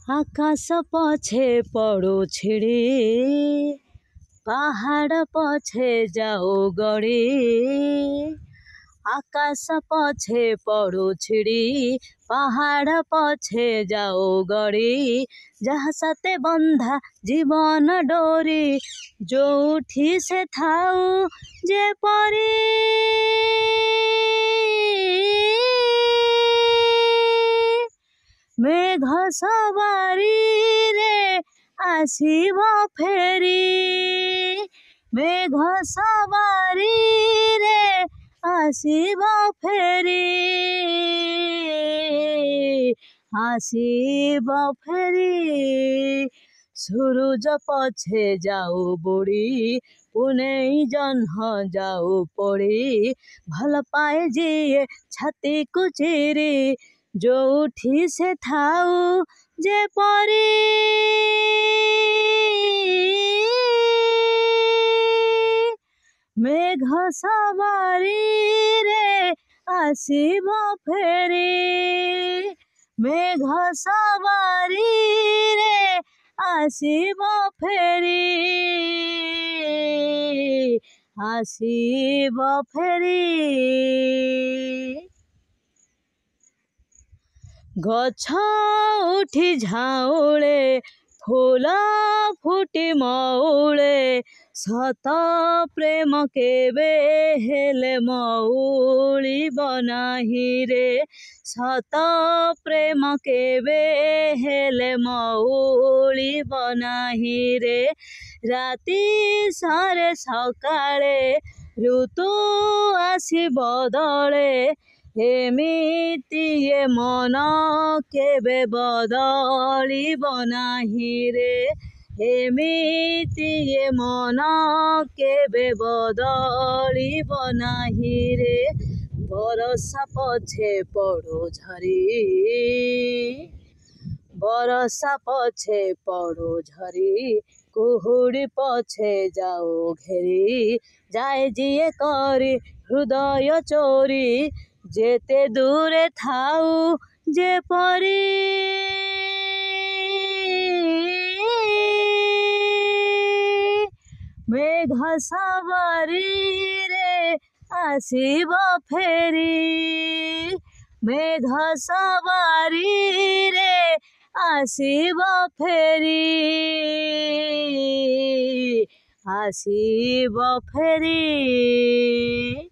आकाश पछे पड़ो छिड़ी पहाड़ पछे जाओ गड़ी। आकाश पछे पड़ो छिड़ी पहाड़ पछे जाओ गड़ी। जहाँ साथे बंधा जीवन डोरी जोठी से थाऊ जे परी। मेघ सवारी रे आसिब फेरी। मेघ सवारी रे आसिब फेरी। आसिब फेरी सूरज पछे जाऊ बुड़ी पुने जन्ह जाऊ पड़ी। भल पाए जिए छाती को चिरी जोठी से थाऊ जे परी। मेघ सवारी रे आसिब फेरी। मेघ सवारी रे आसिब फेरी। आसिब फेरी गछ उठी झाउले फूल फुटी मौले। सत प्रेम केबे हेले मौली बनाही रे। सत प्रेम केबे हेले मौली बनाही रे। राति सारे सकाळे ऋतु आसी बदले। एमिति ये मन केबे बदलिब नाही रे। एमिति ये मन केबे बदलिब नाही रे। बरसा पछे पड़ो झरी बरसा पछे पड़ो झरी। कुहुड़ी पछे जाओ घेरी जाए जिए करी हृदय चोरी। जेते दूरे थाऊ जे परी। मेघ सवारी रे आसिब फेरी। मेघ सवारी रे आसिब फेरी। आसिब फेरी।